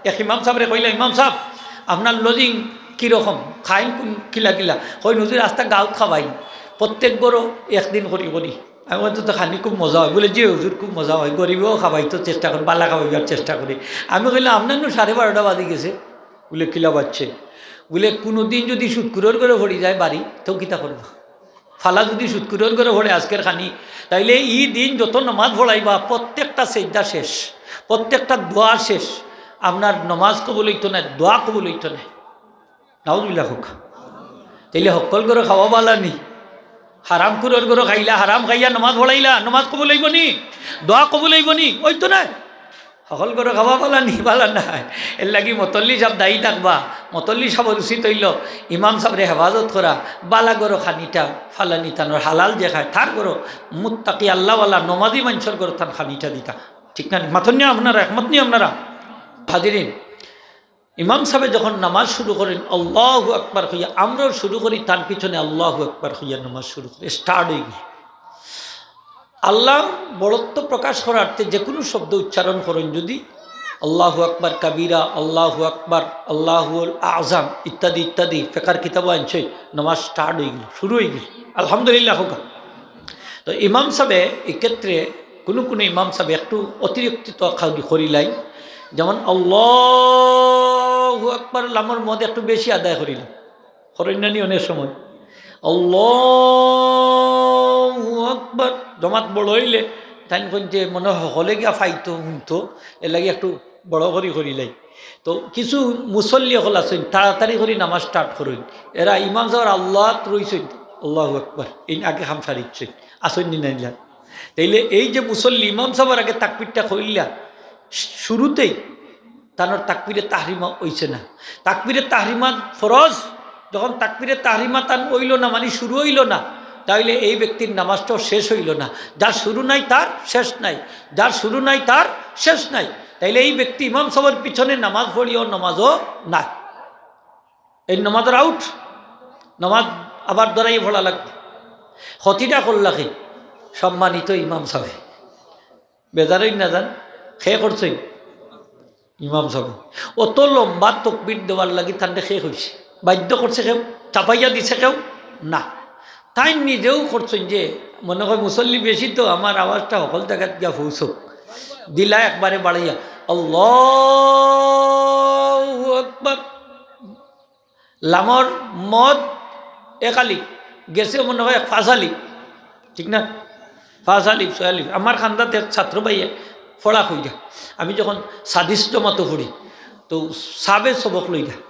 এক ইমাম সাহেবরে কইলা, ইমাম সাহেব আপনার লজিং কীরকম, খাইন কোন কিলা কিলা? কই নদীর রাস্তা গাঁত খাবাই প্রত্যেক বড় একদিন করি করি। আমি বলতো তো খানি খুব মজা হয়। বলে যে হুজুর খুব মজা হয়, গরিবও খাবাই তো চেষ্টা করি, বালা খাবাইবার চেষ্টা করি। আমি কইলাম আপনার 12:30 বাজে গেছে। বলে কিলা বাজছে? বলে কোনো দিন যদি সুৎকুরের করে ভরি যায় বাড়ি তো কিতা করবা? ফালা যদি সুৎকুরের করে ভরে আজকের খানি, তাইলে এই দিন যত নমাজ ভরাইবা প্রত্যেকটা সেজদা শেষ, প্রত্যেকটা দোয়া শেষ, আপনার নমাজ কবুল হইতো না, দোয়া কবুল হইতো না। নাউজুবিল্লাহ হোক। তাইলে সকল করে খাওয়া বালা নি? হারাম কুরের করে খাইলা, হারাম খাইয়া নমাজ ভরাইলা, নমাজ কবুল হইব নি? দোয়া কবুল হইব নি? হইতো না। সকল করে খাওয়া পালা নি? পালা নাই। এর লাগি মতল্লি সাহেব দায়ী থাকবা। মতল্লি সাহেবের উচিত হইল ইমাম সাহেবরে হেফাজত করা, বালা গরো খানিটা ফালানি তানোর হালাল যে খায় তার গরো মুত্তাকি আল্লাহওয়ালা নমাজি মানুষের গরো তার খানিটা দিতা। ঠিক না? মাথন নিয়ে আপনারা একমত নিয়ে আপনারা হাজিরিন। ইমাম সাহেব যখন নামাজ শুরু করেন আল্লাহু আকবার হইয়া, আমরাও শুরু করি তার পিছনে আল্লাহু আকবার হইয়া নামাজ শুরু করি, স্টার্ট হয়ে গেল। আল্লাহ বড়ত্ব প্রকাশ করার্থে যে কোনো শব্দ উচ্চারণ করেন যদি, আল্লাহু আকবার কাবীরা, আল্লাহু আকবার, আল্লাহুল আযম ইত্যাদি ইত্যাদি ফিকর কিতাব আনছে, নামাজ স্টার্ট হয়ে গেল, শুরু হয়ে গেল। আলহামদুলিল্লাহ হোক। তো ইমাম সাহেব এক্ষেত্রে কোনো ইমাম সাহেব একটু অতিরিক্ত করিলাই, যেমন আল্লাহু আকবার লামর মধ্যে একটু বেশি আদায় করিল, করেন অনেক সময় আল্লাহু আকবার জমাত বড় হইলে তাই যে মনে হলে গিয়া ফাইতো হুমতো, এর লাগে একটু বড় করিলাই। তো কিছু মুসল্লি হল আছেন তাড়াতাড়ি করে নামাজ স্টার্ট করুন, এরা ইমাম সাহেব আল্লাহ রইছেন আল্লাহু আকবার এই আগে হামসা দিচ্ছে আসেন নি নাইলা। তাইলে এই যে মুসল্লি ইমাম সাহেবের আগে তাকবীরটা কইলা শুরুতেই তানোর তাকবীরে তাহরিমা হইছে না। তাকবীরে তাহরিমা ফরজ, যখন তাকবীরে তাহরিমা তান হইল না মানে শুরু হইল না, তাইলে এই ব্যক্তির নামাজটাও শেষ হইল না। যার শুরু নাই তার শেষ নাই, যার শুরু নাই তার শেষ নাই। তাইলে এই ব্যক্তি ইমাম সাহেবের পিছনে নামাজ পড়িও নামাজও না, এই নামাজের আউট, নামাজ আবার ধরাই পড়া লাগবে। ক্ষতিটা করলাকে সম্মানিত ইমাম সাহেব বেজারই না যান খেয়ে করছেন ইমাম সাহেব অত লম্বা তকবির দেওয়ার লাগি তান্ডে শেষ হয়েছে, বাধ্য করছে কেউ, চাপাইয়া দিছে কেউ না, তাই নিজেও করছেন যে মনে হয় মুসল্লি বেশি তো আমার আওয়াজটা সকল জায়গায় গিয়া পৌঁছক, দিলা একবারে বাড়াইয়া আল্লাহু আকবার। লামর মদ একালিফ গেছে মনে হয় ফাঁসালিফ, ঠিক না? ফাঁসালিফ সোয়ালিফ। আমার খান্দাতে ছাত্র ভাইয়ে ফড়া হয়ে যায়, আমি যখন সাদিস জমাতো পড়ি তো সাবে সবক লই যায়,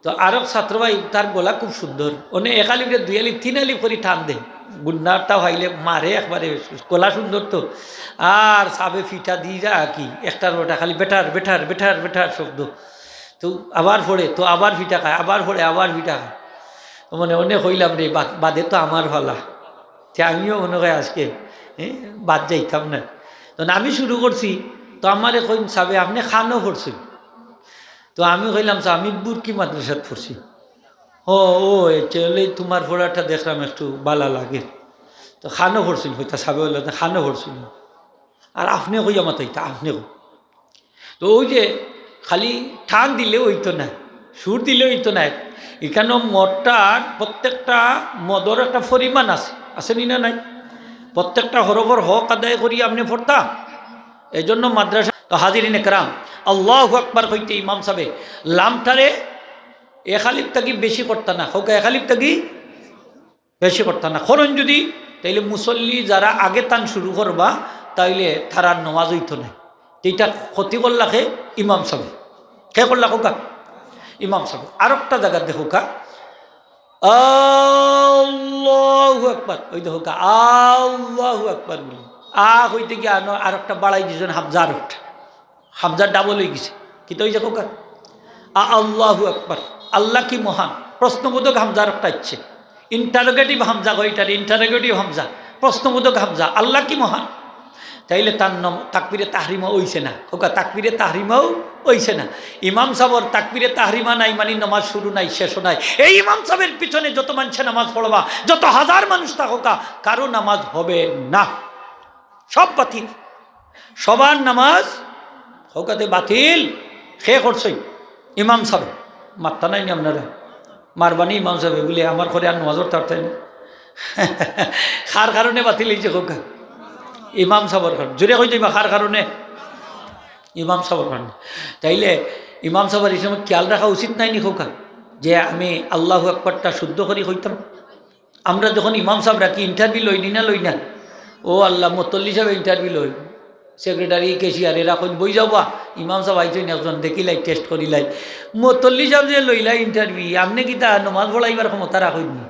তো আরব ছাত্র ভাই তার গলা খুব সুন্দর, অনেক একালিফে 2 আলিফ 3 আলিফ করে টান দেয়, গুন্ডারটা হাইলে মারে একবারে, গলা সুন্দর তো, আর সাবে ফিটা দিয়ে যায় কি একটার ওটা খালি বেটার বেটার বেটার বেটার শব্দ, তো আবার পড়ে তো আবার ফিটা খায়, আবার পড়ে আবার ফিটা খায়, মানে অনেক হইলাম রে বাদে তো আমার ভালা, যে আমিও মনে হয় আজকে বাদ যাইতাম না। তো আমি শুরু করছি তো আমার কইন সাবে আপনি খানও পড়ছেন, তো আমি কইলাম আমি বুরকি মাদ্রাসাত পড়ছি। ও ও চলে তোমার পড়াটা দেখলাম একটু বালা লাগে, তো খানও পড়ছিল হইতা সাবে হইল খানও পড়ছিল, আর আপনি কইয়া মাতাইতা আপনি কই, তো ওই যে খালি ঠান দিলে হইতো না, সুর দিলে হইতো না, এখানেও মদটার প্রত্যেকটা মদর একটা পরিমাণ আছে, আসেনি না নাই? প্রত্যেকটা হরফর হক আদায় করি আপনি পড়তা, এই জন্য মাদ্রাসা। তো হাজিরিন একরাম, আল্লাহু আকবার হইতে ইমাম সাহেব লামটারে একালিফ তাকি বেশি করতা না, হোক একালিফ তাকি বেশি করতা না, খরণ যদি তাইলে মুসল্লি যারা আগে টান শুরু করবা তাইলে তারার নমাজ হইতো না, এইটা ক্ষতি করলাকে ইমাম সাহেব, কে করলা হোকা ইমাম সাহেব। আর একটা জায়গা দেখো কা আল্লাহু আকবার, ওই দেখো কা আল্লাহু আকবার বলি হইতে গিয়ে আর একটা বাড়াই দিয়েছেন হামজার, একটা হামজার ডাবল হয়ে গেছে, কিন্তু ওই দেখো কা আল্লাহু আকবার, আল্লাহ কি মহান, প্রশ্নবোধক হামজার একটা ইচ্ছে, ইন্টারোগেটিভ হামজা ওইটার ইন্টারোগেটিভ হামজা, প্রশ্নবোধক হামজা, আল্লাহ কি মহান, তাইলে তার তাকবীরে তাহরিমা হইছে না, ওকা তাকবীরে তাহরিমাও হইছে না। ইমাম সাহেবর তাকবীরে তাহরিমা নাই মানে নামাজ শুরু নাই শেষও নাই। এই ইমাম সাহেবের পিছনে যত মানুষে নামাজ পড়বা, যত হাজার মানুষ থাকা, কারো নামাজ হবে না, সব বাতিল, সবার নামাজ হোকাতে বাতিল, খে করছই ইমাম সাহেব মাত্তা নাই নি আপনারা মারবানি ইমাম সাহেব বলে আমার ঘরে আর নজর তাড়তাই না খার কারণে বাতিল হয়েছে খোকা ইমাম সাহেবের কারণে জোরে হয়ে যাইবা খার কারণে ইমাম সাহেবের কারণে তাইলে ইমাম সাহেবের এই সময় খেয়াল রাখা উচিত নাই নি খোকা যে আমি আল্লাহু আকবারটা শুদ্ধ করে হইতাম আমরা যখন ইমাম সাহেব রাখি ইন্টারভিউ লই না ও আল্লাহ মতল্লি সাহেব ইন্টারভিউ লই সেক্রেটারি কেশিয়ার এরা কই বই যাবা ইমাম সাহেব আইছেন একজন দেখিলাই টেস্ট করিলাই মতল্লি সাহেব যে লইলাই ইন্টারভিউ আপনি কি তা নমাজ পড়াইবার ক্ষমতা রাখেননি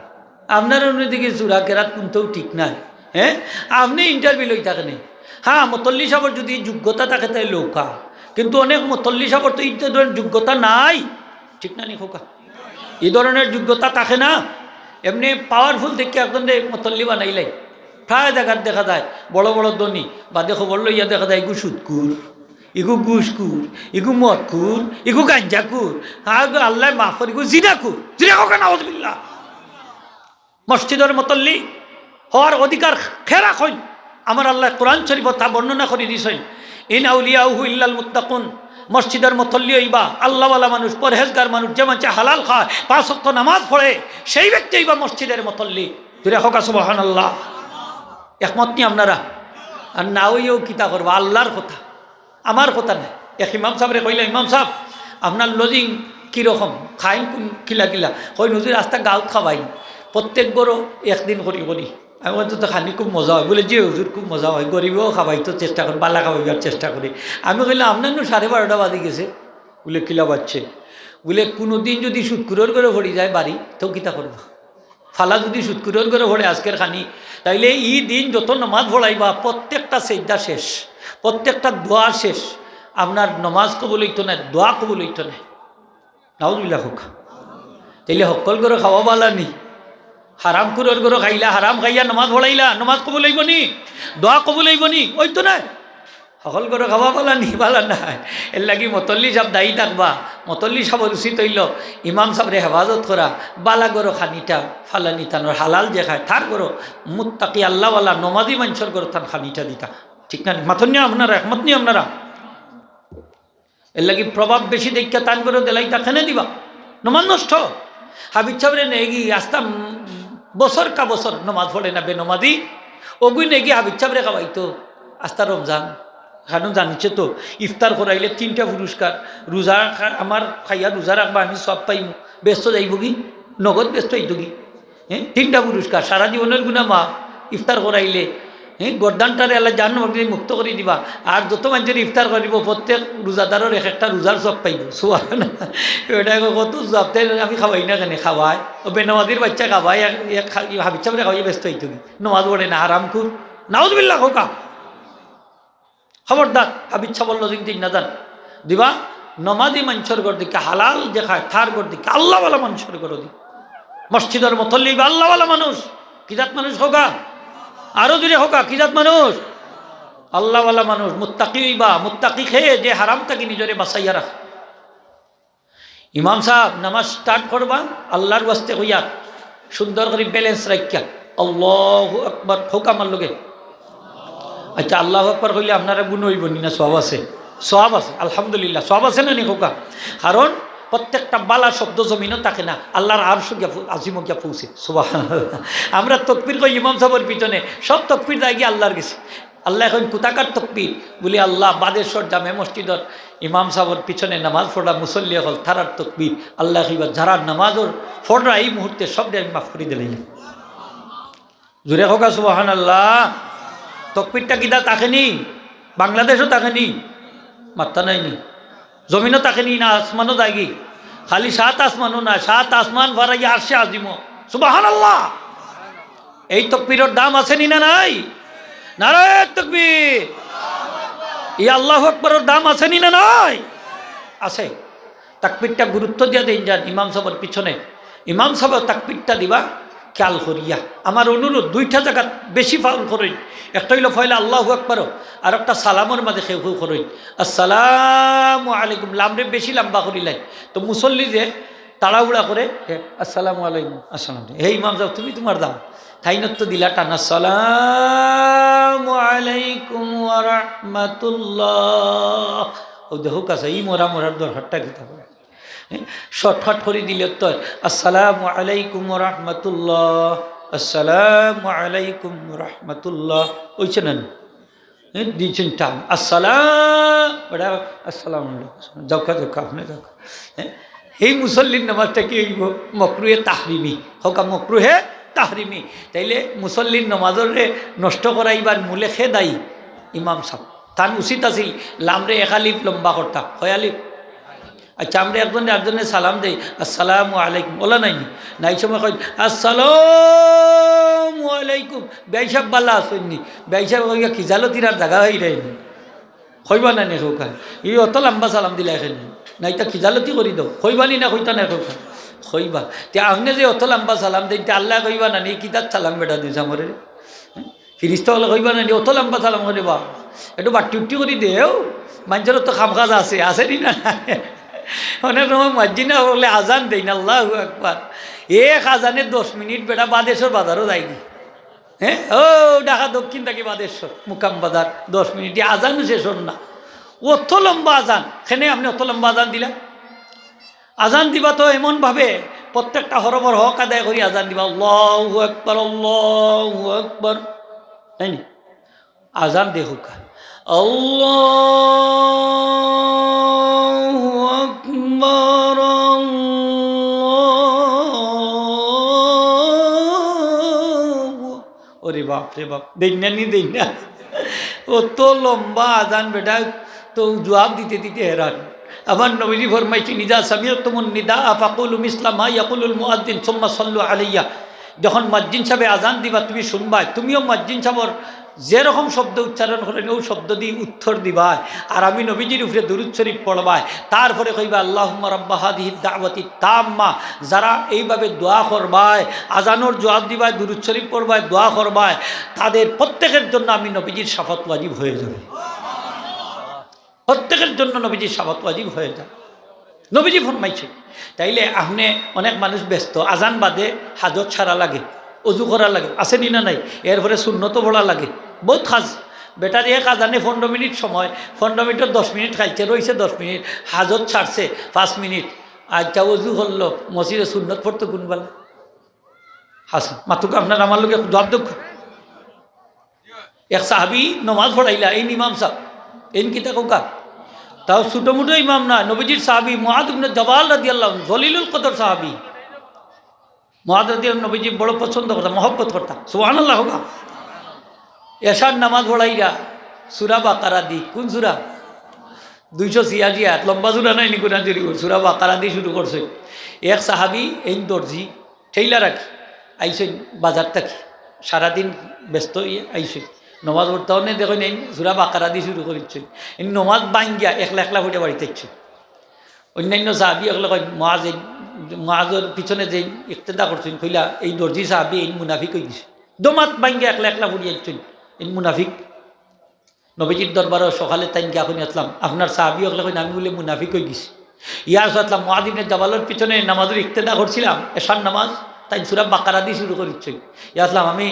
আপনার অন্যদিকে চূড়া কেরাত কোনটাও ঠিক নাই হ্যাঁ আপনি ইন্টারভিউ লই থাকেন হ্যাঁ মতল্লি সাহেবের যদি যোগ্যতা থাকে তাই লৌকা কিন্তু অনেক মতল্লি সাহেবের তো এই ধরনের যোগ্যতা নাই ঠিক না নি খোকা এই ধরনের যোগ্যতা থাকে না এমনি পাওয়ারফুল দেখে একজন মতল্লি বানাইলাই প্রায় জায়গার দেখা যায় বড় বড় ধনী বা দেখো বড় লইয়া দেখা যায় ইগু সুদকুর ইগু ঘুষকুর ইগু মদকুর ইগু গাঞ্জাকুর আল্লাহ মাফর ইগু জিনাকুর জিনা নাউজুবিল্লাহ মসজিদের মতল্লি হওয়ার অধিকার খেরা কই আমার আল্লাহ কোরআন শরীফ তা বর্ণনা করে দিছেন ইন আউলিয়াহু ইল্লাল মুত্তাকুন মসজিদের মতল্লি হইবা আল্লাহওয়ালা মানুষ পরহেজগার মানুষ যে মানুষ হালাল খায় 5 ওয়াক্ত নামাজ পড়ে সেই ব্যক্তি হইবা মসজিদের মতল্লি তুই হোকা সুবহানাল্লাহ একমত নি আপনারা আর না হইও কিতা করবা আল্লাহর কথা আমার কথা নাই এক ইমাম সাহেবরে কইলা ইমাম সাহেব আপনার লজিং কীরকম খাইন কিলা কই নজর রাস্তা গাঁত খাবাই প্রত্যেক গরো একদিন করি আমি বলতো তো খানি খুব মজা হয় বলে যে হুজুর খুব মজা হয় গরিবও খাবাইতো চেষ্টা করি বালা খাবাইবার চেষ্টা করি আমি কইলাম আপনার 12:30 বাজে গেছে বলে কিলা বাজছে বলে কোনো দিন যদি সুৎকুরের করে ভরি যায় বাড়ি তো কিতা করবা ফালা যদি সুৎকুরের করে ভরে আজকের খানি তাইলে এই দিন যত নমাজ ভরাইবা প্রত্যেকটা সেজদা শেষ প্রত্যেকটা দোয়া শেষ আপনার নমাজ কবুল হইতো না দোয়া কবুল হইতো না নাউজুবিল্লাহ হোক তাইলে সকল করে খাওয়া বালা নি হারাম কুরের গরো খাইলা হারাম খাইয়া নমাজ ভরাইলা নমাজ কবুল হইব নি দোয়া কবুল হইব নি ওই তো না সকল করে খাওয়া পালা নি পালা নাই এর লাগি মতল্লি সাহেব দায়ী থাকবা মতল্লি সাহেব উচিত হইল ইমাম সাহেবরে হেফাজত করা বালা গরো খানিটা ফালানি তানোর হালাল যে খায় তার গরো মুত্তাকি আল্লাহওয়ালা নমাজি মানুষের গরো তার খানিটা দিতা ঠিক না মাথন নিয়ে আপনারা একমত নিয়ে আপনারা এর লাগি প্রভাব বেশি দেখা টান করে দেলাই তা খেনে দিবা নমাজ নষ্ট হাবিজ সাহেবরে নেগি আসতাম বছর কা বছর নমাজ পড়ে না বেনমাজি ওগুই নেগি হাবিজ সাহেবরে খাওয়াইতো আস্তা রমজান খানো জানিছে তো ইফতার করাইলে 3টা পুরস্কার রোজা আমার খাইয়া রোজা রাখবা আমি সব পাইম ব্যস্ত যাইব কি নগদ ব্যস্ত হইত কি হ্যাঁ 3টা পুরস্কার সারা জীবনের গুণা মা ইফতার করাইলে হ্যাঁ গরদানটারে আল্লাহ জাহান্নাম মুক্ত করে দিবা আর যত মানুষের ইফতার করিব প্রত্যেক রোজাদারের একটা রোজার সব পাইব সুবহানাল্লাহ এটা কত সপ্তাহে আমি খাওয়াই না কেন খাওয়াই ও বেনমাজির বাচ্চা খাওয়াই হাবিজ সাহেবরে খাওয়াই ব্যস্ত হইত কি নমাজ পড়ে না আরাম খুর নাউজুবিল্লাহ হোকা খবরদার হাবিজ সাহেব লজিং ঠিক না জান দিবা নমাজি মানুষের গড় দিকে হালাল যে খায় তার গড় দিকে আল্লাহওয়ালা মানুষের গড় দিকে মসজিদের মতল্লি বা আল্লাহওয়ালা মানুষ কিজাত মানুষ হোকা আরো দূরে হোকা কিজাত মানুষ আল্লাহওয়ালা মানুষ মুত্তাকি বা মুত্তাকি খেয়ে যে হারামটাকে নিজরে বাঁচাইয়া রাখ ইমাম সাহেব নামাজ স্টার্ট করবা আল্লাহর ওয়াস্তে হইয়া সুন্দর করে ব্যালেন্স রাখিয়া আল্লাহু আকবার হোকা আমার লোকে আচ্ছা আল্লাহু আকবার কইলে আপনারা গুণ হইব না সওয়াব আছে সওয়াব আছে আলহামদুলিল্লাহ সওয়াব আছে না নি খোকা কারণ প্রত্যেকটা বালা শব্দ জমিনও থাকে না আল্লাহর আরশ গিয়া আজিম গিয়া পৌঁছে সুবহানাল্লাহ আমরা তাকবীর কই ইমাম সাহেবের পিছনে সব তাকবীর যায় গিয়ে আল্লাহর কাছে আল্লাহ এখন কোথাকার তাকবীর বলি আল্লাহ বাদেশ্বর জামে মসজিদর ইমাম সাহেবের পিছনে নামাজ পড়া মুসল্লি হল তারার তাকবীর আল্লাহ কইবার যারা নামাজর পড়া এই মুহূর্তে সবটা আমি মাফ করে দিলাম জোরে হোক সুবহানাল্লাহ তকবীরটা কিনা তাকেনি বাংলাদেশও তাকেনি মাত্তা নাইনি জমিনও তাকেনি না আসমানও যায়গি খালি 7 আসমানও না 7 আসমান ফারাইয়া আরশে আজিম সুবহানাল্লাহ এই তকবীরের দাম আছে নি না নাই নারায়ে তাকবীর এই আল্লাহু আকবারের দাম আছে নি না নাই আছে তাকবীরটা গুরুত্ব দিয়া দেন যান ইমাম সাহেবের পিছনে ইমাম সাহেব তাকবীরটা দিবা খেয়াল করিয়া আমার অনুরোধ 2টা জায়গা বেশি ফাউল করেন একটা হইল ফয়লা আল্লাহু আকবার আর একটা সালামের মাঝে খেউ খেউ করেন আসসালামু আলাইকুম লামরে বেশি লম্বা করিলাই তো মুসল্লি যে তাড়াহুড়া করে আসসালামু আলাইকুম আসসালাম হে ইমাম সাহেব তুমি তোমার দাও তাইনত তো দিলা টানা আসসালামু আলাইকুম ওয়া রাহমাতুল্লাহ ও দেখো কাছে এই মরার দরকারটা কি থাকবে শর্টকাট করে দিলে তো আসসালামু আলাইকুম রহমতুল্লাহ, আসসালামু আলাইকুম রহমতুল্লাহ, ওইছে না দিয়েছেন টান আসসালাম বেটা আসসালাম যকা আপনি যকা। হ্যাঁ, এই মুসল্লির নামাজটা কি হইব মকরুহে তাহরিমি হকা মকরুহে তাহরিমি। তাইলে মুসল্লির নামাজরে নষ্ট করাইবার মূলে খে দায়ী ইমাম সাহেব। তার উচিত আছিল লামরে একালিফ লম্বা করতাম হয়ালিফ। আচ্ছা আমরা একজনে সালাম দেই আসসালামু আলাইকুম ওলা নাইনি নাই সময় কই আসসালামু আলাইকুম বেসাব বাল্লা আসেননি বেসাব কইয়া খিজালতির আর জায়গা হয়ে রাইনি কইবা না নে খোকা ই অত লম্বা সালাম দিলা এখানে নাই তা খিজালতি করি দাও কইবানি না কইতা না খোকা কইবা তে আপনি যে অত লম্বা সালাম দেন তে আল্লাহ কইবা না নি কিতাব সালাম বেটা দিস আমার ফিরিস্তা হলে কইবা না নি অত লম্বা সালাম করে বা একটু বাট্টি উট্টি করে দেও মানুষের তো খাম কাজ আছে নি না অনেক সময় মসজিদে বলে আজান দেই না আল্লাহু আকবার এক আজানে 10 মিনিট বেটা বাদেশ্বর বাজারও যায়নি। হ্যাঁ ও ঢাকা দক্ষিণ থেকে বাদেশ্বর মুকাম বাজার 10 মিনিটে আজানও শেষ হন না অত লম্বা আজান সেনে আপনি অত লম্বা আজান দিলা আজান দিবা তো এমনভাবে প্রত্যেকটা হরবর হক আদায় করি আজান দিবা আল্লাহু আকবার তাই নি আজান দেখুক আল্লাহু আকবার ওরে বাপ রে বাপ দেই না ও তো লম্বা আজান বেটা তো জবাব দিতে দিতে হেরান। আমার নবীজি ফরমাইছি নিদা সামিআতুমুন নিদা ফাকুলু মিসলা মা ইয়াকুলুল মুআদ্দিন সুম্মা সাল্লু আলাইয়া। যখন মুয়াজ্জিন সাহেব আজান দিবা তুমি শুনবা, তুমিও মুয়াজ্জিন সাহেবর যেরকম শব্দ উচ্চারণ করেন ওই শব্দ দিয়ে উত্তর দিবা আর আমি নবীজির উপরে দুরূদ শরীফ পড়বাই। তারপরে কইবা আল্লাহুম্মা রাব্বা হাযিহিদ দাওয়াতি তাম্মা। যারা এইভাবে দোয়া করবায় আজানোর জবাব দিবায় দুরূদ শরীফ পড়বায় দোয়া করবায় তাদের প্রত্যেকের জন্য আমি নবীজির শাফাত ওয়াজিব হয়ে যাবে। প্রত্যেকের জন্য নবীজির শাফাত ওয়াজিব হয়ে যায় নবীজি ফরমাইছে। তাইলে আপনি অনেক মানুষ ব্যস্ত আজান বাদে হাজত ছাড়া লাগে অজু করা লাগে আসেনি না নাই এরপরে সুন্নত পড়া লাগে বহুত খাস বেটার এক আজানে 15 মিনিট সময় 15 মিনিটের 10 মিনিট খাইছে রয়েছে 10 মিনিট হাজত ছাড়ছে 5 মিনিট আচ্ছা অজু করলো মসজিদে সুন্নত পড়তো কোনবেলা হাসান মাতুক আপনার আমার লোক জবাব দক্ষ এক সাহাবি নমাজ পড়াইলা এই ইমাম সাহেব এই কিতা কোকা তাও ছোটো মোটো ইমাম না নবীজির সাহাবি মুআদ ইবনে জাবাল রাদিয়াল্লাহু আনহু জলিলুল কদর সাহাবি মুআদ রাদিয়াল্লাহু নবীজি বড় পছন্দ করতাম মহব্বত করতাম সুবহানাল্লাহ হোক। এশার নামাজ পড়াইরা সূরা বাকারা দি কোন সূরা 286 আয়াত লম্বা সূরা নাই নিকুনা জুরি সূরা বাকারা দি শুরু করছে। এক সাহাবি এই দর্জি ঠেইলা রাখি আইসেন বাজার থাকি সারাদিন ব্যস্ত আইসেন নমাজ পড়তে অনেক দেখো নেই সূরা বাকারা দিয়ে শুরু করেছে এই নমাজ বাঙ্গিয়া একলা একলা ফুটে বাড়িতে ইচ্ছে। অন্যান্য সাহাবি এগুলো মাজের পিছনে যে ইক্তেদা করছেন কইলা এই দর্জি সাহাবি এই মুনাফিক হয়ে গেছে দমাত বাঙ্গিয়া একলা একলা ফুটিয়ে ইচ্ছেন এই মুনাফিক। নবীজির দরবারও সকালে তাই গিয়া এখন আসলাম আপনার সাহাবি এগুলো কই আমি বলে মুনাফিক হয়ে গেছি। ইয়ার আসলাম মুআদ ইবনে জাবালের পিছনে নামাজের ইক্তেদা করছিলাম এশার নামাজ তাই সূরা বাকারা দিয়ে শুরু করেছে। ইয়া আসলাম আমি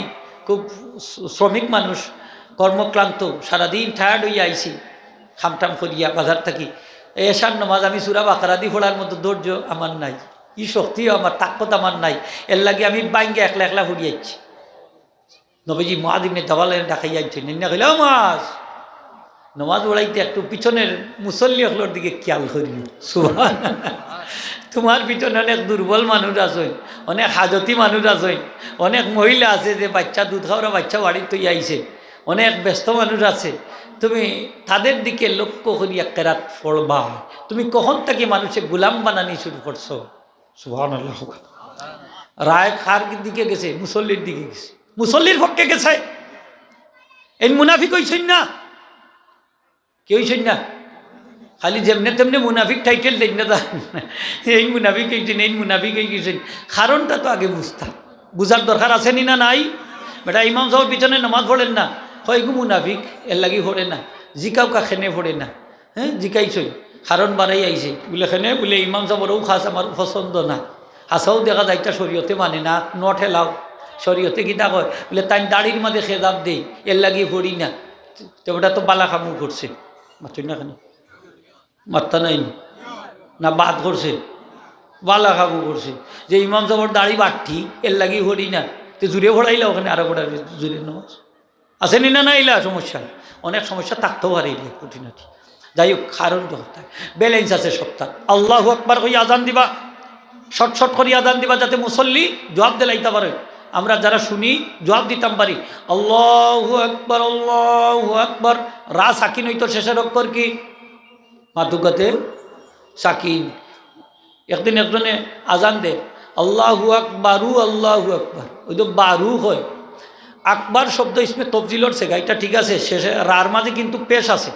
খুব শ্রমিক মানুষ কর্মক্লান্ত সারাদিন টায়ার্ড হইয়া আইছি খামটাম করিয়া বাজার থাকি এশার নামাজ আমি সূরা বাকারা দিয়ে পড়ার মতো ধৈর্য আমার নাই ই শক্তিও আমার তাকত আমার নাই এর লাগে আমি বাইঙ্গে একলা একলা ফুরিয়াইছি। নবীজি মুআদ ইবনে জাবালের ডাকাইয়া আইছেন না কইল মাস নমাজ পড়াইতে একটু পিছনের মুসল্লি হলোর দিকে খেয়াল করি সুবহানাল্লাহ। তোমার পিছনে অনেক দুর্বল মানুষ আছে অনেক হাজতি মানুষ আছে অনেক মহিলা আছে যে বাচ্চা দুধ খাওয়া বাচ্চা বাড়ির তৈ আইছে অনেক ব্যস্ত মানুষ আছে তুমি তাদের দিকে লক্ষ্য করিয়া কেরাত পড়বা। তুমি কখন থেকে মানুষের গোলাম বানানি শুরু করছো সুবহানাল্লাহ। রায় খার দিকে গেছে মুসল্লির দিকে গেছে মুসল্লির পক্ষে গেছে এই মুনাফিক হইছেন না কি হইছেন না খালি যেমনে তেমনি মুনাফিক টাইটেল দেন না এই মুনাফিক হয়েছেন এই মুনাফিক হয়ে গেছেন কারণটা তো আগে বুঝার দরকার আছে নি না নাই। বেটা ইমাম সাহেবের পিছনে নামাজ পড়েন না কয়েকু মুনাফিক এর লাগি পড়ে না জিকাও কাখেনে পড়ে না হ্যাঁ জিকাইছই কারণ বাড়াই আইছে বলে খেনে বলে ইমাম সাহেবেরও খাস আমার পছন্দ না হাসাও দেখা যায় একটা শরীয়তে মানে না ন ঠেলাও শরীয়তে কিতা কয় বলে তাই দাড়ির মাঝে খেদাব দেই এর লাগি পড়ি না তো ওটা তো বালা খামু করছে মাত্র না কেন মাত্তা নাই না বাদ করছে বালা খাবো করছে যে ইমাম সাহেবের দাড়ি বাড়তি এর লাগি হরি না তো জুড়ে ভরাইলা ওখানে আরো ভরা জুড়ে নামাজ আসেনি না ইলা সমস্যা অনেক সমস্যা থাকতেও পারে এগুলো খুঁটিনাটি যাই হোক কারণ ব্যালেন্স আছে সপ্তাহ আল্লাহু আকবার কই আজান দিবা শর্ট শর্ট করি আজান দিবা যাতে মুসল্লি জবাব দিলাইতে পারে আমরা যারা শুনি জবাব দিতাম পারি আল্লাহু আকবার রা সাকিন হইতো শেষের অক্ষর কি মাতুকাতে সাকিন একদিন একজনে আজান দে আল্লাহু আকবারু আল্লাহু আকবার ওই তো বারু হয় আকবার শব্দ ইসমে তফজিলর সেগা এটা ঠিক আছে শেষে রার মাঝে কিন্তু পেশ আছে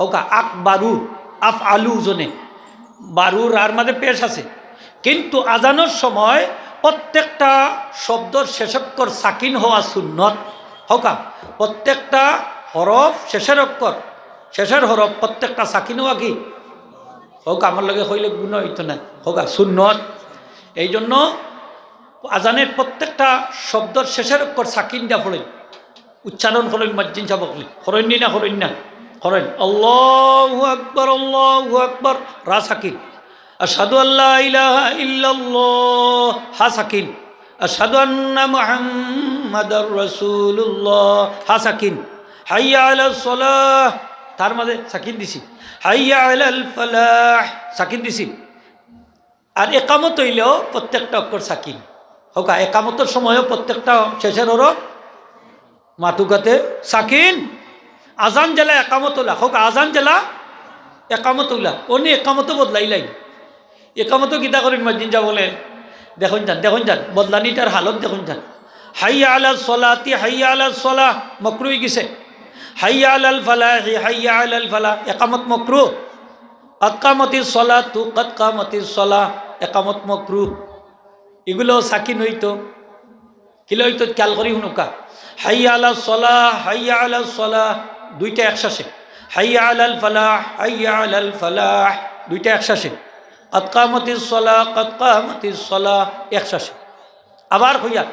হোকা আকবারু আফ আলু জনে বারু রার মাঝে পেশ আছে কিন্তু আজানোর সময় প্রত্যেকটা শব্দর শেষাক্ষর সাকিন হওয়া সুন্নত হোকা প্রত্যেকটা হরফ শেষের অক্ষর শেষের হরফ প্রত্যেকটা সাকিন হওয়া কি হোক আমার লগে হইলে গুণ হইতো না হোকা সুন্নত এই জন্য আজানের প্রত্যেকটা শব্দর শেষের অক্ষর সাকিন দিয়া ফলেন উচ্চারণ করেন মজ্জিন সাবকলি করেননি না করেন না করেন আল্লাহু আকবার রা সাকিন আশহাদু আল্লা ইলাহা ইল্লাল্লাহ হা সাকিন আশহাদু আন্না মুহাম্মাদার রাসূলুল্লাহ হা সাকিন হাইয়া আলাস সালাহ তার মাঝে সাকিন দিছি হাইয়া আলাল ফালাহ সাকিন দিছি আর একামত হইলেও প্রত্যেকটা অক্ষর সাকিন হোকা একামতের সময়ও প্রত্যেকটা শেষের হরফ মাতুকাতে সাকিন আজান জেলা একামতুল্লাহ হোক আজান জেলা একামতুল্লাহ অন্য একামতো বদলাইলাই একামতো গীতা করেন মসজিদ যা বলে দেখুন যান বদলানিটার হালত দেখুন যান হাইয়া আলাল সলাতি হাইয়া আলাল সলাহ মকরুই গেছে হাইয়া আলাল ফালাহ হাইয়া আলাল ফালাহ একামত মকরু কদ কামাতিস সলাতু কদ কামাতিস সলাহ একামত মকরু এগুলো সাকিন হইতো কিলো হইতো খেয়াল করি হুনুকা হাইয়া আলাল সলাহ হাইয়া আলাল সলাহ দুইটা একসাথে হাইয়া আলাল ফালাহ হাইয়া আলাল ফালাহ দুইটা একসাথে কদ কামাতিস সলাহ একসাথে আবার হইয়া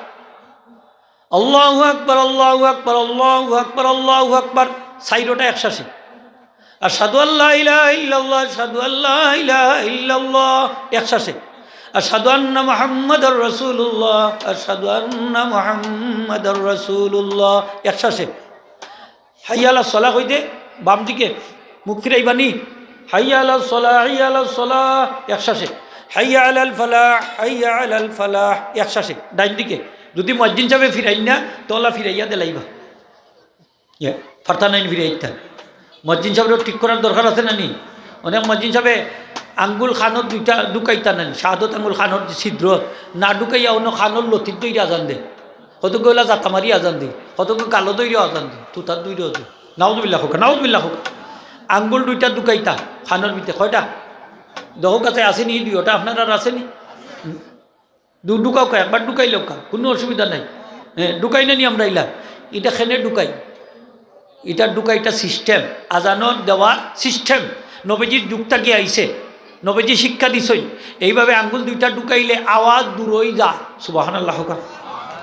আল্লাহু আকবার আল্লাহু আকবার আল্লাহু আকবার আল্লাহু আকবার সাইরোটা একসাথে আশহাদু আল্লা ইলাহা ইল্লাল্লাহ আশহাদু আল্লা ইলাহা ইল্লাল্লাহ একসাথে আশহাদু আন্না মুহাম্মাদার রাসূলুল্লাহ আশহাদু আন্না মুহাম্মাদার রাসূলুল্লাহ একসাথে হাইয়া আলাস সালাহ কইতে বাম দিকে মুখ ফিরাইবানি হাইয়া আলাস সালাহ একসাথে হাইয়া আলাল ফালাহ একসাথে ডাইন দিকে যদি মসজিদ যাবে ফিরাই না তোলা ফিরাইয়া দেলাইবা ফারতা নাইন ফিরাইতা মসজিদ সাহেবের ঠিক করার দরকার আছে না নি অনেক মসজিদ সাহেবে আঙ্গুল খানোর দুইটা ঢুকাইতা নানি শাহাদত আঙ্গুল খানোর ছিদ্র না ঢুকাইয়া অন্য খানোর লতির তৈরি আজান দে কতক ওলা জাতা মারি আজান দে কতক কালো তৈরি আজান দে তুতার দুই আছে নাউজুবিল্লাহ হোক আঙ্গুল দুইটা ঢুকাইতা খানোর ভিতরে কয়টা দহক কাছে আসেনি দুইটা আপনার আর আসেনি ঢুকাও কা একবার ঢুকাই লোক কোনো অসুবিধা নাই হ্যাঁ ঢুকাই না নি আমরা ইলা এটা খেনে ঢুকাই এটা ঢুকাইটা সিস্টেম আজানোর দেওয়ার সিস্টেম নবীজির যুগটা কি আইছে নবীজি শিক্ষা দিছই এইভাবে আঙ্গুল দুইটা ঢুকাইলে আওয়াজ দূর হয়ে যায় সুবহানাল্লাহ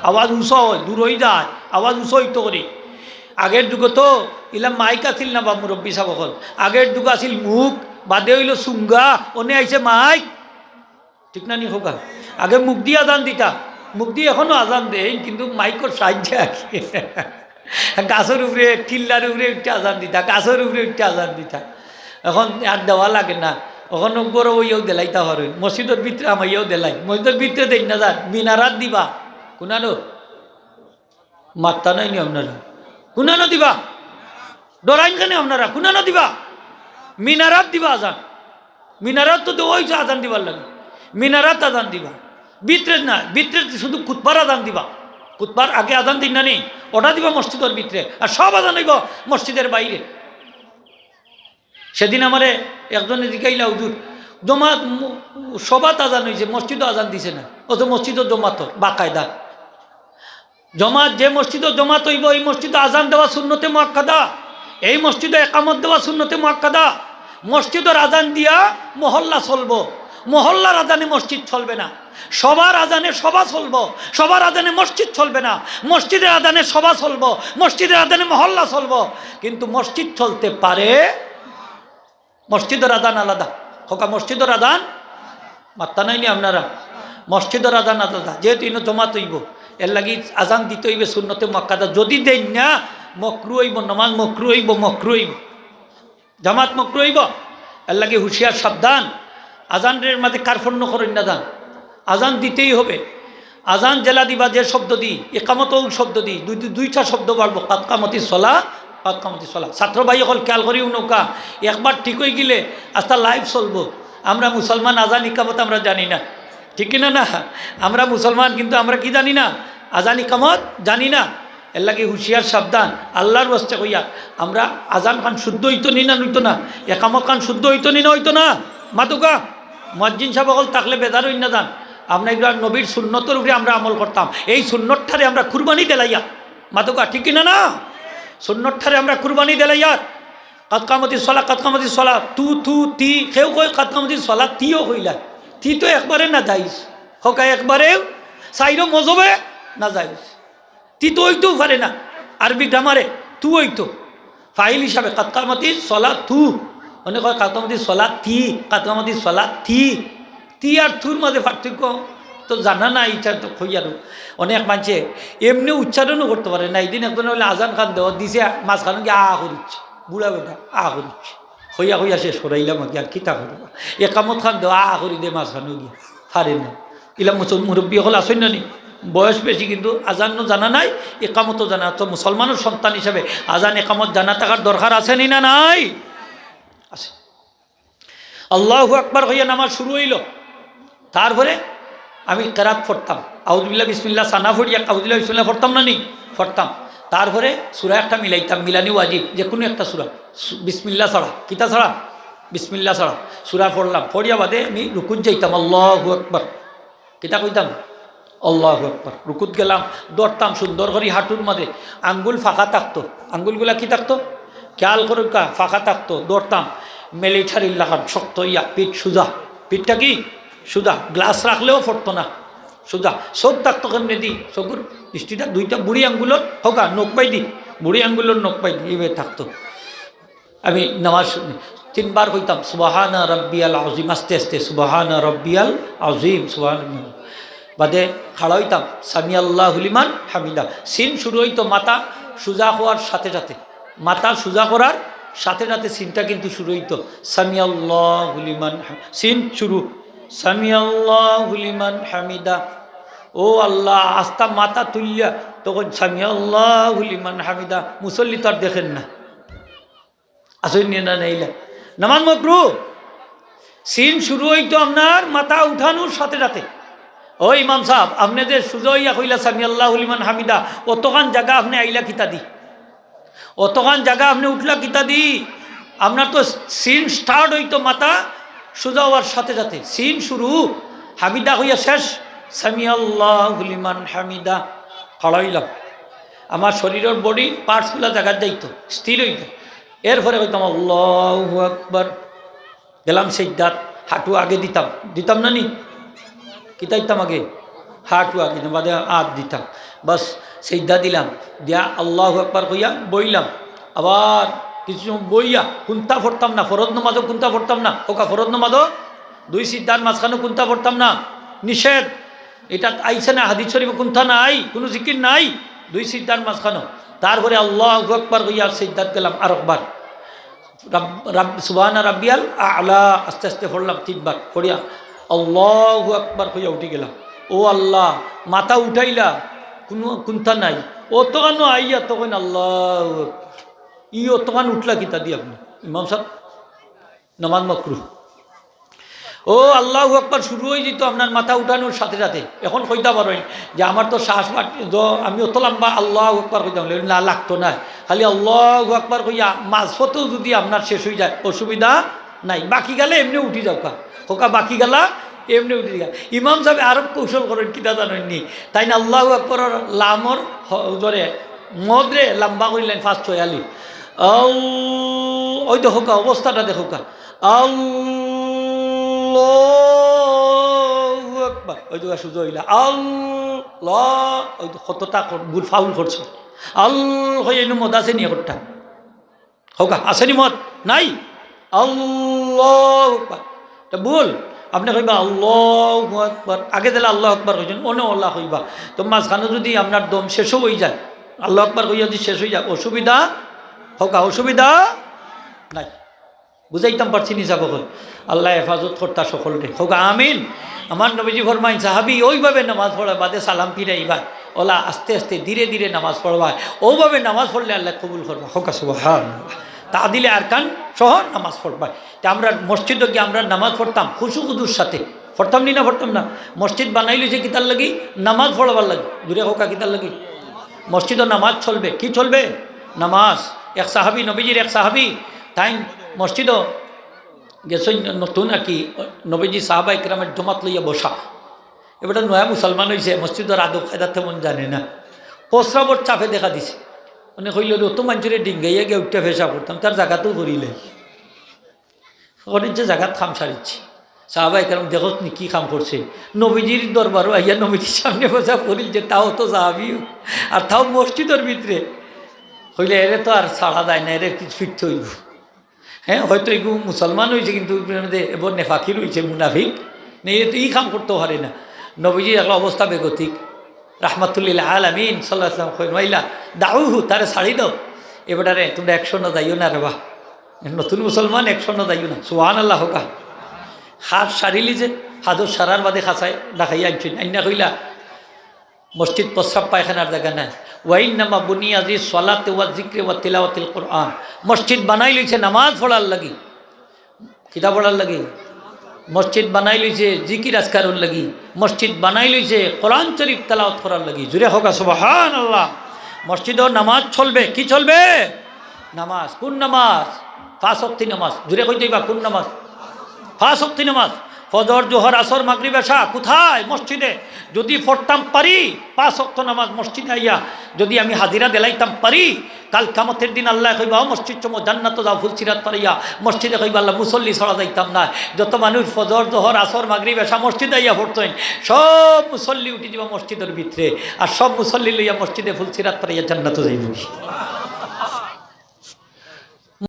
আওয়াজ উঁচা হয় দূর হয়ে যায় আওয়াজ উঁচা হইতো করে আগের যুগে তো ইলা মাইক আছিল না বা মুরব্বী সাবকল আগের যুগ আছিল মুখ বাদে হইল চুঙ্গা অনে আইছে মাইক ঠিক না নি হোকা আগে মুখ দিয়ে আজান দিতা মুখ দিয়ে এখনও আজান দেয় কিন্তু মাইকর সাহায্যে আগে গাছের উপরে টিল্লার উপরে উঠতে আজান দিতা গাছের উপরে উঠতে আজান দিতা এখন আর দেওয়া লাগে না ওখানে বড় ইয়েও দেলাইতা পারে মসজিদের ভিতরে আমার ইয়েও দেলাই মসজিদের ভিতরে দেখ না যান মিনারাত দিবা কোনানো মাত্তা নাই নি আপনারা কোনানো দিবা ডরাইন কেন আপনারা কোনানো দিবা মিনারাত দিবা আজান মিনারাত তো দেওয়াইছে আজান দিবার লাগে মিনারাত আজান দিবা ভিতরে না ভিতরে শুধু খুতবার আজান দিবা খুতবার আগে আজান দিন না নি ওটা দিবা মসজিদের ভিতরে আর সব আজান হইব মসজিদের বাইরে সেদিন আমারে একজনে জিকাইলা হুজুর জমাত সবাত আজান হয়েছে মসজিদও আজান দিছে না ও তো মসজিদও জমাত বাকায়দা জমাত যে মসজিদও জমাত হইব এই মসজিদে আজান দেওয়া শূন্যতে মুআক্কাদা এই মসজিদে একামত দেওয়া শূন্যতে মুআক্কাদা মসজিদের আজান দিয়া মহল্লা চলবো মহল্লার আজানে মসজিদ চলবে না সবার আজানে সভা চলবো সবার আজানে মসজিদ চলবে না মসজিদের আজানে সভা চলবো মসজিদের আজানে মহল্লা চলবো কিন্তু মসজিদ চলতে পারে মসজিদের আদান আলাদা। হোকা মসজিদের আদান মাত্তা নাইনি আপনারা, মসজিদের আদান আলাদা। যেহেতু ইনো জমা তৈব এর লাগি আজান দিতে হইবে সুন্নতে মক্কাদা। যদি দেন না মকরু হইব, নমাজ মকরু হইব, মকরু হইব, জামাত মকরু হইব। এর লাগি হুঁশিয়ার সাবধান। আজানের মাঝে কার্পণ্য করেন না দান, আজান দিতেই হবে। আজান জেলা দিবা যে শব্দ দিই, একামতও শব্দ দিই, দুইটা শব্দ বাড়বো, কাতকামতি সলা, কাতকামতি সলা। ছাত্র ভাই হল খেয়াল করিও নৌকা, একবার ঠিক হয়ে গেলে আস্তা লাইভ চলবো। আমরা মুসলমান আজান ইকামত আমরা জানি না, ঠিক কিনা না? আমরা মুসলমান কিন্তু আমরা কি জানি না? আজান ইকামত জানি না। এর লাগে হুঁশিয়ার সাবধান। আল্লাহর বাস্তে কইয়া আমরা আজান খান শুদ্ধ হইতো নি না নইতো না, একামত খান শুদ্ধ হইতো নি না হইতো না। মাতুকা মুয়াজ্জিন সাহেব হল থাকলে বেজার হই না দান। আমরা এগুলো নবীর সুন্নতের উপরে আমরা আমল করতাম। এই সুন্নতটারে আমরা কুরবানি দিলাইয়া, মাতুকা ঠিক কিনা না? সুন্নতটারে আমরা কুরবানি দিলাইয়া। কাতকামতি সলা, কাতকামতি সলা, তু তু তি, কেউ কয় কাতকামতি সলা তিও কইলা। তি তো একবারে না যাইস, হকা একবারে সাইরো মজবে না যাইস। তি তো হইতেও পারে না, আরবি গ্রামারে তু হইতো ফাইল হিসাবে। কাতকামতি সলা তু, অনেক কয় কাতকামতি সলা তি, কাতকামতি সলা তি। তি আর থুর মাঝে পার্থক্য তো জানা না, এটা তো খইয়ারও অনেক মানুষে এমনি উচ্চারণও করতে পারে না। এইদিন একজন হলে আজান খান দেওয়া দিছে, মাঝখানে গিয়ে করিচ্ছে, বুড়া বেটা করিচ্ছে, হইয়া হইয়া শেষ করাইলাম কি আর কিতা করবা। একামত খান দেওয়া করি দে মাঝখানে গিয়া হারে না। ইলা মুরব্বী হল আসেন না নি, বয়স বেশি কিন্তু আজানও জানা নাই, একামতও জানা। তো মুসলমানের সন্তান হিসাবে আজান একামত জানা থাকার দরকার আছে নি না নাই? আছে। আল্লাহু আকবার হইয়া নামাজ শুরু হইল। তারপরে আমি কেরাত পড়তাম, আউযুবিল্লাহ বিসমিল্লাহ সানা ফড়িয়া আউযুবিল্লাহ বিসমিল্লাহ পড়তাম না নি? পড়তাম। তারপরে সূরা একটা মিলাইতাম, মিলানি ওয়াজিব, যে কোনো একটা সূরা বিসমিল্লাহ ছাড়া, কিতা ছাড়া? বিসমিল্লাহ ছাড়া সূরা পড়লাম। পড়িয়া বাদে আমি রুকুত যাইতাম, আল্লাহু আকবার, কিতা কইতাম? আল্লাহু আকবার। রুকুত গেলাম, দৌড়তাম সুন্দর করে, হাঁটুর মাঝে আঙ্গুল ফাঁকা থাকতো, আঙ্গুলগুলা কি থাকতো খেয়াল করুক, ফাঁকা থাকতো, দৌড়তাম। মিলিটারি লাগান শক্ত ইয়া, পিঠ সুজা, পিঠটা কি সুজা, গ্লাস রাখলেও পড়তো না, সুজা। চোখ থাকতো কেমনে দি, চকুর দৃষ্টিটা দুইটা বুড়ি আঙ্গুলর হোকা নখ পাই দি, বুড়ি আঙ্গুলর নখ পাই দি, এইভাবে থাকতো। আমি নামাজ 3 বার কইতাম সুবহানা রাব্বিয়াল আযীম, আস্তে আস্তে সুবহানা রাব্বিয়াল আযীম, সুবহান। বাদে খাড়া হইতাম, সামি আল্লাহু লিমান হামিদা। সিন শুরু হইতো মাথা সুজা হওয়ার সাথে সাথে, মাথা সুজা করার সাথে সাথে সিনটা কিন্তু শুরু হইতো সামি আল্লাহু লিমান, সিন শুরু সামি আল্লাহু লিমান হামিদা। ও আল্লাহ, আস্তা মাথা তুলিয়া তখন সামি আল্লাহু লিমান হামিদা। মুসল্লি তো আর দেখেন না, আসেন না নাইলা নামাজ মকরু। সিন শুরু হইতো আপনার মাথা উঠানোর সাথে সাথে। ও ইমাম সাহেব, আপনি যে সুজা হইয়া কইলা সামি আল্লাহু লিমান হামিদা, অতখান জায়গা আপনি আইলা কিতা দি, অতখান জায়গা আপনি উঠলা কিতা দি? আপনার তো সিন স্টার্ট হইতো মাথা সুজা হওয়ার সাথে সাথে, সিন শুরু, হামিদা হইয়া শেষ, সামি আল্লাহু লিমান হামিদা। খাড়াইলাম, আমার শরীরের বডি পার্টসগুলা জায়গা যাইতো, স্থির হইতো। এরপরে কইতাম আল্লাহু আকবার, গেলাম সিজদাত, হাঁটু আগে দিতাম, দিতাম না নি? কিতা দিতাম আগে? হাঁটু আগে, বাদে হাত দিতাম, বাস সিজদা দিলাম, দিয়া আল্লাহু আকবার কইয়া বইলাম। আবার কিছু বইয়া কুন্তা পড়তাম না, ফরজ নামাজও কুন্তা পড়তাম না। ওকা ফরজ নামাজও 2 সিজদার মাঝখানে কুন্তা পড়তাম না, নিষেধ। এটা আইছে না হাদিস শরীফে, কুন্তা নাই, কোনো জিকির নাই 2 সিজদার মাঝখানে। তারপরে আল্লাহু আকবার কইয়া সিজদাত গেলাম আরেকবার, সুবহানা রাব্বিয়াল আ'লা, আস্তে আস্তে পড়লাম 3 বার, পড়িয়া আল্লাহু আকবার কইয়া উঠে গেলাম। ও আল্লাহ, মাথা উঠাইলা, কোনো কুন্তা নাই, ও তখন আইয়া তখন আল্লাহ, ই ও তখন উঠলা কিতা দি আপনি? ইমাম সাহেব নামাজ মাকরুহ। ও আল্লাহু আকবার শুরু হয়ে যেত আপনার মাথা উঠানোর সাথে সাথে। এখন কইতা পারেন যে আমার তো শ্বাস আমি অত লম্বা আল্লাহু আকবার কইতাম না, লাগতো না, খালি আল্লাহু আকবার কইয়া মাঝপথেও যদি আপনার শেষ হয়ে যায় অসুবিধা নাই, বাকি গেলে এমনি উঠি যাও কা হোকা, বাকি গেলা এমনি উঠে গেল। ইমাম সাহেব আরো কৌশল করেন, কিতা জানেননি? তাই না আল্লাহু আকবরের লামর ধরে মদরে লম্বা করিলেন 546, ওই দেখো কা অবস্থাটা, দেখো কা আল্লাহু আকবার, ওই তো সুযোগ হইলা আল্লাহ, ওই তো কতটা ভুল ফাউল করছো, আল্লাহ হয়ে মদ আছে নি একটা হোকা, আসেনি মদ নাই, আল্লাহু আকবার। তা বল আপনি কইবা আল্লাহু আকবার, আগে দিলে আল্লাহ আকবার কইছেন, অন্য আল্লাহ কইবা। তো মাঝখানে যদি আপনার দম শেষও হয়ে যায়, আল্লাহ আকবার কইয়া যদি শেষ হয়ে যায়, অসুবিধা হোক, অসুবিধা নাই। বুঝাইতাম পারছি নি সকল? আল্লাহ হেফাজত কর্তা সকলকে হোক, আমিন। আমার নবীজি ফরমাইন সাহাবি ওইভাবে নামাজ পড়া বাদে সালাম ফিরাইবা, ওলা আস্তে আস্তে ধীরে ধীরে নামাজ পড়বা, ওইভাবে নামাজ পড়লে আল্লাহ কবুল করবা। হোক সুবহানাল্লাহ। তা দিলে আরকান সহ নামাজ পড়বা। তা আমরা মসজিদে গিয়ে আমরা নামাজ পড়তাম খুশু খুদুর সাথে, পড়তাম নি না? পড়তাম না? মসজিদ বানাই লইছে কিতার লাগি? নামাজ পড়বার লাগে। দূরে হোকা কিতার লাগি? মসজিদও নামাজ চলবে। কি চলবে? নামাজ। এক সাহাবি, নবীজির এক সাহাবি, তাই মসজিদও গেছ নতুন আর কি, নবীজি সাহাবা ইকরামের জমাত লইয়া বসা। এবার নয়া মুসলমান হয়েছে, মসজিদের আদব খায়দা তেমন জানে না, প্রস্রাবর চাপে দেখা দিছে। মানে কইল অত মানুষের ডিঙ্গাইয়া গিয়ে উঠতে ফেসা করতাম, তার জায়গাতেও করিলে যে জায়গাত খাম সারিচ্ছি। সাহাবা ইকরাম দেখত নি কি কাম করছে, নবীজির দরবারও আইয়া নবীজির সামনে বসা করিল যে তাও তো সাহাবি, আর তাও মসজিদের ভিতরে। হইলে এরে তো আর ছাড়া যায় না, এরে কিছু ফিরতে হইব। হ্যাঁ, হয়তো এগু মুসলমান হয়েছে কিন্তু এবার নেফাকি রয়েছে, মুনাফিক নেই, তো ই কাম করতেও পারে না। নবীজির একটা অবস্থা বেগতিক, রাহমাতুল্লিল আলামিন সাল্লাল্লাহু আলাইহি ওয়াসাল্লাম কইলা দাউহু, তারে ছাড়ি দাও। এবারে তোমরা 100 যাইও না রে বাহ, নতুন মুসলমান 100 যাইও না। সুবহানাল্লাহ। হোকা হাত সারিলি যে হাতও সারার বাদে খাঁচায় ডাকাইয়া আনছেন, আইনা কইলা মসজিদ প্রস্রাব পায়খানার জায়গা নাই। ওয়াইন্নামা বুনিয়াদি সলাতে ওয়া যিকরি ওয়া তিলাওয়াতিল কুরআন। মসজিদ বানাই লইছে নামাজ পড়ার লাগি, কিতাব পড়ার লাগি। মসজিদ বানাই লইছে জিকির আজকারুর লাগি। মসজিদ বানাই লইছে কোরআন শরীফ তেলাওয়াত করার লাগি। জুড়ে হোক সুবহানাল্লাহ। মসজিদও নামাজ চলবে। কি চলবে? নামাজ। কোন নামাজ? 5 ওয়াক্ত নামাজ। জুড়ে কই দিবা কোন নামাজ? 5 ওয়াক্ত নামাজ। ফজর, জোহর, আসর, মাগরিব, এশা। কোথায়? মসজিদে। যদি পড়তাম পারি 5 ওয়াক্ত নামাজ মসজিদে আইয়া যদি আমি হাজিরা দেলাইতাম পারি, কাল কিয়ামতের দিন আল্লাহ কইবা মসজিদ চমো জান্নাত যাও ফুলসিরাত পারিয়া। মসজিদে কইবা আল্লাহ মুসল্লি ছড়া যাইতাম না। যত মানুষ ফজর, জোহর, আসর, মাগরিব, এশা মসজিদে আইয়া পড়তেন, সব মুসল্লি উঠি যাবা মসজিদের ভিতরে, আর সব মুসল্লি লইয়া মসজিদে ফুলসিরাত পারিয়া জান্নাত যাইব।